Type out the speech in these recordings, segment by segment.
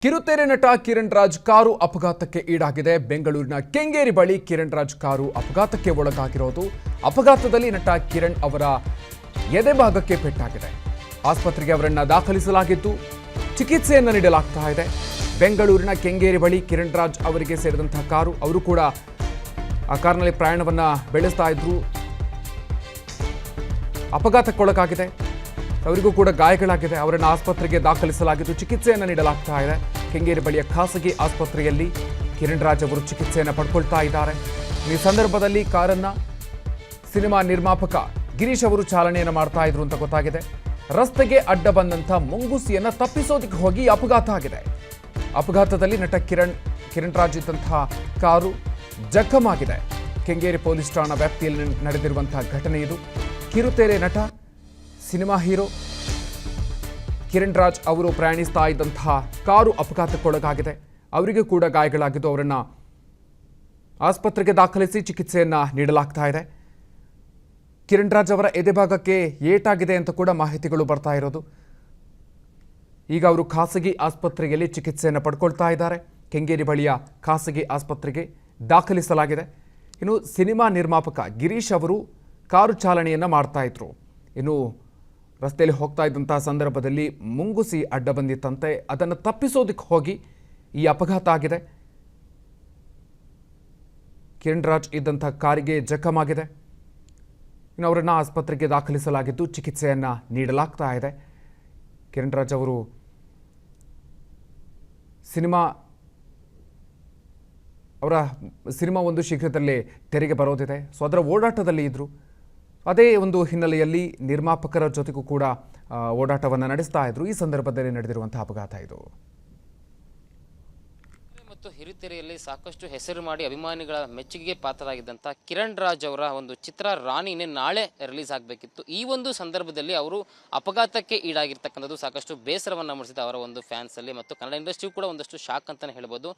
ಕಿರುತೆರೆ ನಟ ಕಿರಣ್ ರಾಜ್ ಕಾರು ಅಪಘಾತಕ್ಕೆ ಈಡಾಗಿದೆ. ಬೆಂಗಳೂರಿನ ಕೆಂಗೇರಿ ಬಳಿ ಕಿರಣ್ ರಾಜ್ ಕಾರು ಅಪಘಾತಕ್ಕೆ ಒಳಗಾಗಿರೋದು. ಅಪಘಾತದಲ್ಲಿ ನಟ ಕಿರಣ್ ಅವರ ಎದೆ ಭಾಗಕ್ಕೆ ಪೆಟ್ಟಾಗಿದೆ. ಆಸ್ಪತ್ರೆಗೆ ಅವರನ್ನು ದಾಖಲಿಸಲಾಗಿದ್ದು ಚಿಕಿತ್ಸೆಯನ್ನು ನೀಡಲಾಗ್ತಾ ಇದೆ. ಬೆಂಗಳೂರಿನ ಕೆಂಗೇರಿ ಬಳಿ ಕಿರಣ್ ರಾಜ್ ಅವರಿಗೆ ಸೇರಿದಂತಹ ಕಾರು, ಅವರು ಕೂಡ ಆ ಕಾರಿನಲ್ಲಿ ಪ್ರಯಾಣವನ್ನು ಬೆಳೆಸ್ತಾ ಇದ್ರು. ಅಪಘಾತಕ್ಕೊಳಗಾಗಿದೆ. ಅವರಿಗೂ ಕೂಡ ಗಾಯಗಳಾಗಿದೆ. ಅವರನ್ನು ಆಸ್ಪತ್ರೆಗೆ ದಾಖಲಿಸಲಾಗಿದ್ದು ಚಿಕಿತ್ಸೆಯನ್ನು ನೀಡಲಾಗ್ತಾ ಇದೆ. ಕೆಂಗೇರಿ ಬಳಿಯ ಖಾಸಗಿ ಆಸ್ಪತ್ರೆಯಲ್ಲಿ ಕಿರಣ್ ರಾಜ್ ಅವರು ಚಿಕಿತ್ಸೆಯನ್ನು ಪಡ್ಕೊಳ್ತಾ ಇದ್ದಾರೆ. ಈ ಸಂದರ್ಭದಲ್ಲಿ ಕಾರನ್ನು ಸಿನಿಮಾ ನಿರ್ಮಾಪಕ ಗಿರೀಶ್ ಅವರು ಚಾಲನೆಯನ್ನು ಮಾಡ್ತಾ ಇದ್ರು ಅಂತ ಗೊತ್ತಾಗಿದೆ. ರಸ್ತೆಗೆ ಅಡ್ಡ ಬಂದಂಥ ಮುಂಗುಸಿಯನ್ನು ತಪ್ಪಿಸೋದಕ್ಕೆ ಹೋಗಿ ಅಪಘಾತ ಆಗಿದೆ. ಅಪಘಾತದಲ್ಲಿ ನಟ ಕಿರಣ್ ರಾಜ್ ಇದ್ದಂತಹ ಕಾರು ಜಖಮಾಗಿದೆ. ಕೆಂಗೇರಿ ಪೊಲೀಸ್ ಠಾಣಾ ವ್ಯಾಪ್ತಿಯಲ್ಲಿ ನಡೆದಿರುವಂತಹ ಘಟನೆ ಇದು. ಕಿರುತೆರೆ ನಟ, ಸಿನಿಮಾ ಹೀರೋ ಕಿರಣ್ ರಾಜ್ ಅವರು ಪ್ರಯಾಣಿಸ್ತಾ ಇದ್ದಂತಹ ಕಾರು ಅಪಘಾತಕ್ಕೊಳಗಾಗಿದೆ. ಅವರಿಗೂ ಕೂಡ ಗಾಯಗಳಾಗಿದ್ದು ಅವರನ್ನು ಆಸ್ಪತ್ರೆಗೆ ದಾಖಲಿಸಿ ಚಿಕಿತ್ಸೆಯನ್ನು ನೀಡಲಾಗ್ತಾ ಇದೆ. ಕಿರಣ್ ರಾಜ್ ಅವರ ಎದೆಭಾಗಕ್ಕೆ ಏಟಾಗಿದೆ ಅಂತ ಕೂಡ ಮಾಹಿತಿಗಳು ಬರ್ತಾ ಇರೋದು. ಈಗ ಅವರು ಖಾಸಗಿ ಆಸ್ಪತ್ರೆಯಲ್ಲಿ ಚಿಕಿತ್ಸೆಯನ್ನು ಪಡ್ಕೊಳ್ತಾ ಇದ್ದಾರೆ. ಕೆಂಗೇರಿ ಬಳಿಯ ಖಾಸಗಿ ಆಸ್ಪತ್ರೆಗೆ ದಾಖಲಿಸಲಾಗಿದೆ. ಇನ್ನು ಸಿನಿಮಾ ನಿರ್ಮಾಪಕ ಗಿರೀಶ್ ಅವರು ಕಾರು ಚಾಲನೆಯನ್ನು ಮಾಡ್ತಾ ಇದ್ರು. ಇನ್ನು ರಸ್ತೆಯಲ್ಲಿ ಹೋಗ್ತಾ ಇದ್ದಂತಹ ಸಂದರ್ಭದಲ್ಲಿ ಮುಂಗುಸಿ ಅಡ್ಡ ಬಂದಿತ್ತಂತೆ. ಅದನ್ನು ತಪ್ಪಿಸೋದಕ್ಕೆ ಹೋಗಿ ಈ ಅಪಘಾತ ಆಗಿದೆ. ಕಿರಣ್ ರಾಜ್ ಇದ್ದಂಥ ಕಾರಿಗೆ ಜಖಮಾಗಿದೆ. ಇನ್ನು ಅವರನ್ನು ಆಸ್ಪತ್ರೆಗೆ ದಾಖಲಿಸಲಾಗಿದ್ದು ಚಿಕಿತ್ಸೆಯನ್ನು ನೀಡಲಾಗ್ತಾ ಇದೆ. ಕಿರಣ್ ರಾಜ್ ಅವರು ಅವರ ಸಿನಿಮಾ ಒಂದು ಶೀಘ್ರದಲ್ಲೇ ತೆರೆಗೆ ಬರೋದಿದೆ. ಸೊ ಅದರ ಓಡಾಟದಲ್ಲಿ ಇದ್ದರು. ಅದೇ ಒಂದು ಹಿನ್ನೆಲೆಯಲ್ಲಿ ನಿರ್ಮಾಪಕರ ಜೊತೆಗೂ ಕೂಡ ಓಡಾಟವನ್ನು ನಡೆಸ್ತಾ ಇದ್ರು. ಈ ಸಂದರ್ಭದಲ್ಲಿ ನಡೆದಿರುವಂತಹ ಅಪಘಾತ ಇದು. ಮತ್ತು ಹಿರಿತೆರೆಯಲ್ಲಿ ಸಾಕಷ್ಟು ಹೆಸರು ಮಾಡಿ ಅಭಿಮಾನಿಗಳ ಮೆಚ್ಚುಗೆಗೆ ಪಾತ್ರರಾಗಿದ್ದಂಥ ಕಿರಣ್ ರಾಜ್ ಅವರ ಒಂದು ಚಿತ್ರ ರಾಣಿನೇ ನಾಳೆ ರಿಲೀಸ್ ಆಗಬೇಕಿತ್ತು. ಈ ಒಂದು ಸಂದರ್ಭದಲ್ಲಿ ಅವರು ಅಪಘಾತಕ್ಕೆ ಈಡಾಗಿರ್ತಕ್ಕಂಥದ್ದು ಸಾಕಷ್ಟು ಬೇಸರವನ್ನು ಮೂಡಿಸಿದೆ ಅವರ ಒಂದು ಫ್ಯಾನ್ಸಲ್ಲಿ ಮತ್ತು ಕನ್ನಡ ಇಂಡಸ್ಟ್ರಿ ಕೂಡ ಒಂದಷ್ಟು ಶಾಕ್ ಅಂತಲೇ ಹೇಳ್ಬೋದು.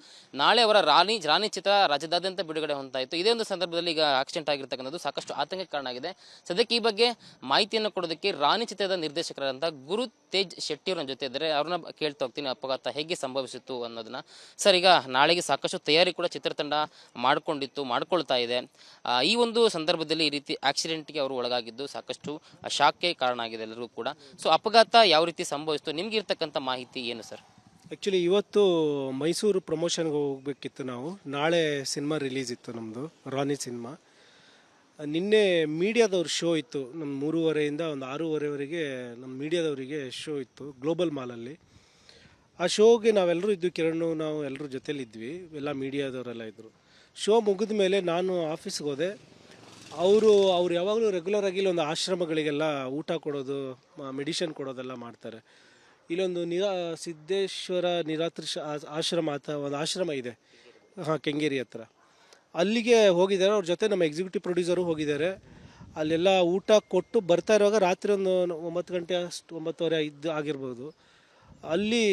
ನಾಳೆ ಅವರ ರಾಣಿ ಚಿತ್ರ ರಾಜ್ಯದಾದ್ಯಂತ ಬಿಡುಗಡೆ ಹೊಂದಾಯಿತು. ಇದೇ ಒಂದು ಸಂದರ್ಭದಲ್ಲಿ ಈಗ ಆಕ್ಸಿಡೆಂಟ್ ಆಗಿರ್ತಕ್ಕಂಥದ್ದು ಸಾಕಷ್ಟು ಆತಂಕಕ್ಕೆ ಕಾರಣ ಆಗಿದೆ. ಸದ್ಯಕ್ಕೆ ಈ ಬಗ್ಗೆ ಮಾಹಿತಿಯನ್ನು ಕೊಡೋದಕ್ಕೆ ರಾಣಿ ಚಿತ್ರದ ನಿರ್ದೇಶಕರಾದಂಥ ಗುರು ತೇಜ್ ಶೆಟ್ಟಿ ಅವರ ಜೊತೆ ಇದ್ದಾರೆ. ಅವ್ರನ್ನ ಕೇಳ್ತಾ ಹೋಗ್ತೀನಿ ಅಪಘಾತ ಹೇಗೆ ಸಂಭವಿಸಿತ್ತು ಅನ್ನೋದನ್ನ. ಸರ್, ಈಗ ನಾಳೆಗೆ ಸಾಕಷ್ಟು ತಯಾರಿ ಕೂಡ ಚಿತ್ರತಂಡ ಮಾಡ್ಕೊಳ್ತಾ ಇದೆ. ಈ ಒಂದು ಸಂದರ್ಭದಲ್ಲಿ ಈ ರೀತಿ ಆಕ್ಸಿಡೆಂಟ್ಗೆ ಅವರು ಒಳಗಾಗಿದ್ದು ಸಾಕಷ್ಟು ಶಾಕ್ಗೆ ಕಾರಣ ಆಗಿದೆ ಎಲ್ಲರಿಗೂ ಕೂಡ. ಸೊ ಅಪಘಾತ ಯಾವ ರೀತಿ ಸಂಭವಿಸಿತು, ನಿಮ್ಗೆ ಇರ್ತಕ್ಕಂಥ ಮಾಹಿತಿ ಏನು ಸರ್? ಆ್ಯಕ್ಚುಲಿ ಇವತ್ತು ಮೈಸೂರು ಪ್ರಮೋಷನ್ಗೆ ಹೋಗಬೇಕಿತ್ತು ನಾವು. ನಾಳೆ ಸಿನಿಮಾ ರಿಲೀಸ್ ಇತ್ತು ನಮ್ಮದು, ರಾಣಿ ಸಿನಿಮಾ. ನಿನ್ನೆ ಮೀಡಿಯಾದವ್ರ ಶೋ ಇತ್ತು. ನಮ್ಮ 3:30 ಒಂದು 6:30ವರೆಗೆ ನಮ್ಮ ಮೀಡಿಯಾದವರಿಗೆ ಶೋ ಇತ್ತು ಗ್ಲೋಬಲ್ ಮಾಲಲ್ಲಿ. ಆ ಶೋಗೆ ನಾವೆಲ್ಲರೂ ಇದ್ವಿ, ಕಿರಣ್ ನಾವು ಎಲ್ಲರೂ ಜೊತೆಲಿದ್ವಿ, ಎಲ್ಲ ಮೀಡಿಯಾದವರೆಲ್ಲ ಇದ್ದರು. ಶೋ ಮುಗಿದ ಮೇಲೆ ನಾನು ಆಫೀಸ್ಗೆ ಹೋದೆ. ಅವರು ಯಾವಾಗಲೂ ರೆಗ್ಯುಲರಾಗಿ ಇಲ್ಲೊಂದು ಆಶ್ರಮಗಳಿಗೆಲ್ಲ ಊಟ ಕೊಡೋದು, ಮೆಡಿಷನ್ ಕೊಡೋದೆಲ್ಲ ಮಾಡ್ತಾರೆ. ಇಲ್ಲೊಂದು ಸಿದ್ದೇಶ್ವರ ನಿರಾತ್ರಿ ಆಶ್ರಮ ಅಂತ ಒಂದು ಆಶ್ರಮ ಇದೆ, ಕೆಂಗೇರಿ ಹತ್ರ. ಅಲ್ಲಿಗೆ ಹೋಗಿದ್ದಾರೆ. ಅವ್ರ ಜೊತೆ ನಮ್ಮ ಎಕ್ಸಿಕ್ಯೂಟಿವ್ ಪ್ರೊಡ್ಯೂಸರು ಹೋಗಿದ್ದಾರೆ. ಅಲ್ಲೆಲ್ಲ ಊಟ ಕೊಟ್ಟು ಬರ್ತಾ ಇರುವಾಗ ರಾತ್ರಿ ಒಂದು 9 ಗಂಟೆ 9:30 ಆಗಿರ್ಬೋದು. ಅಲ್ಲಿ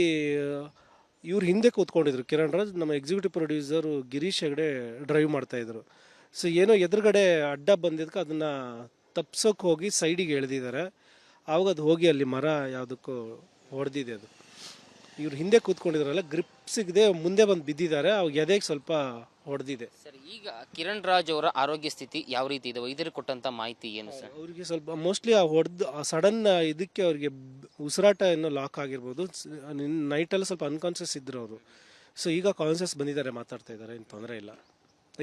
ಇವ್ರು ಹಿಂದೆ ಕೂತ್ಕೊಂಡಿದ್ರು ಕಿರಣ್ ರಾಜ್. ನಮ್ಮ executive producer Girish Hegde drive ಮಾಡ್ತಾಯಿದ್ರು. ಸೊ ಏನೋ ಎದುರುಗಡೆ ಅಡ್ಡ ಬಂದಿದ್ದಕ್ಕೆ ಅದನ್ನು ತಪ್ಸೋಕೆ ಹೋಗಿ ಸೈಡಿಗೆ ಎಳೆದಿದ್ದಾರೆ. ಆವಾಗ ಅದು ಹೋಗಿ ಅಲ್ಲಿ ಮರ ಯಾವುದಕ್ಕೂ ಹೊಡೆದಿದೆ. ಅದು ಇವ್ರು ಹಿಂದೆ ಕೂತ್ಕೊಂಡಿದ್ರಲ್ಲ, ಗ್ರಿಪ್ ಸಿಗದೆ ಮುಂದೆ ಬಂದು ಬಿದ್ದಿದ್ದಾರೆ. ಅವಾಗ ಎದೆಗೆ ಸ್ವಲ್ಪ ಹೊಡೆದಿದೆ. ಸರ್, ಈಗ ಕಿರಣ್ ರಾಜ್ ಅವರ ಆರೋಗ್ಯ ಸ್ಥಿತಿ ಯಾವ ರೀತಿ ಇದೆ, ವೈದ್ಯರು ಕೊಟ್ಟಂತ ಮಾಹಿತಿ ಏನು ಸರ್? ಅವರಿಗೆ ಸ್ವಲ್ಪ ಮೋಸ್ಟ್ಲಿ ಆ ಸಡನ್ ಇದಕ್ಕೆ ಅವರಿಗೆ ಉಸಿರಾಟ ಏನೋ ಲಾಕ್ ಆಗಿರ್ಬೋದು. ನೈಟಲ್ಲಿ ಸ್ವಲ್ಪ ಅನ್ಕಾನ್ಷಿಯಸ್ ಇದ್ರು ಅವರು. ಸೊ ಈಗ ಕಾನ್ಷಿಯಸ್ ಬಂದಿದ್ದಾರೆ, ಮಾತಾಡ್ತಾ ಇದ್ದಾರೆ, ಏನು ತೊಂದರೆ ಇಲ್ಲ.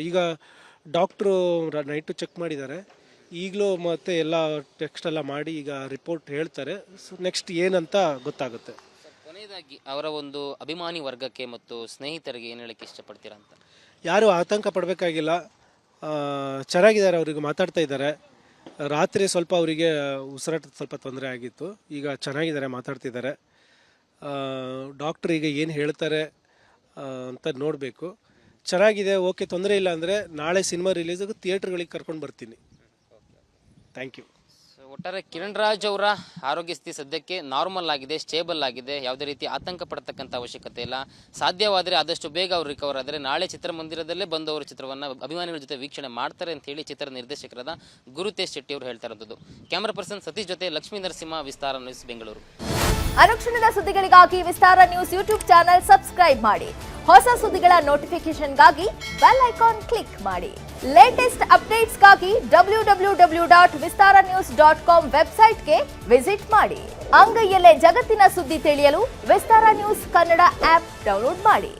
ಈಗ ಡಾಕ್ಟ್ರು ನೈಟು ಚೆಕ್ ಮಾಡಿದ್ದಾರೆ. ಈಗಲೂ ಮತ್ತೆ ಎಲ್ಲ ಟೆಕ್ಸ್ಟ್ ಎಲ್ಲ ಮಾಡಿ ಈಗ ರಿಪೋರ್ಟ್ ಹೇಳ್ತಾರೆ. ಸೊ ನೆಕ್ಸ್ಟ್ ಏನಂತ ಗೊತ್ತಾಗುತ್ತೆ. ಕೊನೆಯದಾಗಿ ಅವರ ಒಂದು ಅಭಿಮಾನಿ ವರ್ಗಕ್ಕೆ ಮತ್ತು ಸ್ನೇಹಿತರಿಗೆ ಏನು ಹೇಳಕ್ಕೆ ಇಷ್ಟಪಡ್ತೀರಾ ಅಂತ? ಯಾರು ಆತಂಕ ಪಡಬೇಕಾಗಿಲ್ಲ, ಚೆನ್ನಾಗಿದ್ದಾರೆ. ಅವರಿಗೆ ಮಾತಾಡ್ತಾ ಇದ್ದಾರೆ. ರಾತ್ರಿ ಸ್ವಲ್ಪ ಅವರಿಗೆ ಉಸಿರಾಟದ ಸ್ವಲ್ಪ ತೊಂದರೆ ಆಗಿತ್ತು. ಈಗ ಚೆನ್ನಾಗಿದ್ದಾರೆ, ಮಾತಾಡ್ತಿದ್ದಾರೆ. ಡಾಕ್ಟ್ರ್ ಈಗ ಏನು ಹೇಳ್ತಾರೆ ಅಂತ ನೋಡಬೇಕು. ಚೆನ್ನಾಗಿದೆ, ಓಕೆ, ತೊಂದರೆ ಇಲ್ಲ ಅಂದರೆ ನಾಳೆ ಸಿನಿಮಾ ರಿಲೀಸಿಗೆ ಥಿಯೇಟ್ರ್ಗಳಿಗೆ ಕರ್ಕೊಂಡು ಬರ್ತೀನಿ. Thank you. ಒಟ್ಟಾರೆ ಕಿರಣ್ ರಾಜ್ ಅವರ ಆರೋಗ್ಯ ಸ್ಥಿತಿ ಸದ್ಯಕ್ಕೆ ನಾರ್ಮಲ್ ಆಗಿದೆ, ಸ್ಟೇಬಲ್ ಆಗಿದೆ. ಯಾವುದೇ ರೀತಿ ಆತಂಕ ಪಡತಕ್ಕಂಥ ಅವಶ್ಯಕತೆ ಇಲ್ಲ. ಸಾಧ್ಯವಾದರೆ ಆದಷ್ಟು ಬೇಗ ಅವರು ರಿಕವರ್ ಆದರೆ ನಾಳೆ ಚಿತ್ರಮಂದಿರದಲ್ಲೇ ಬಂದು ಅವರು ಚಿತ್ರವನ್ನು ಅಭಿಮಾನಿಗಳ ಜೊತೆ ವೀಕ್ಷಣೆ ಮಾಡ್ತಾರೆ ಅಂತ ಹೇಳಿ ಚಿತ್ರ ನಿರ್ದೇಶಕರಾದ ಗುರು ತೇಜ್ ಶೆಟ್ಟಿ ಅವರು ಹೇಳ್ತಾ ಇರೋದು. ಕ್ಯಾಮರಾ ಪರ್ಸನ್ ಸತೀಶ್ ಜೊತೆ ಲಕ್ಷ್ಮೀ ನರಸಿಂಹ, ವಿಸ್ತಾರ ನ್ಯೂಸ್, ಬೆಂಗಳೂರು. ಅನುಕ್ಷಣದ ಸುದ್ದಿಗಳಿಗಾಗಿ ವಿಸ್ತಾರ ನ್ಯೂಸ್ ಯೂಟ್ಯೂಬ್ ಚಾನೆಲ್ ಸಬ್ಸ್ಕ್ರೈಬ್ ಮಾಡಿ. ಹೊಸ ಸುದ್ದಿಗಳ ನೋಟಿಫಿಕೇಶನ್ಗಾಗಿ ಬೆಲ್ ಐಕಾನ್ ಕ್ಲಿಕ್ ಮಾಡಿ. ಲೇಟೆಸ್ಟ್ ಅಪ್ಡೇಟ್ಸ್ಗಾಗಿ www.vistaranews.com ವೆಬ್ಸೈಟ್ಗೆ ವಿಸಿಟ್ ಮಾಡಿ. ಅಂಗೈಯಲ್ಲೇ ಜಗತ್ತಿನ ಸುದ್ದಿ ತಿಳಿಯಲು ವಿಸ್ತಾರ ನ್ಯೂಸ್ ಕನ್ನಡ ಆಪ್ ಡೌನ್ಲೋಡ್ ಮಾಡಿ.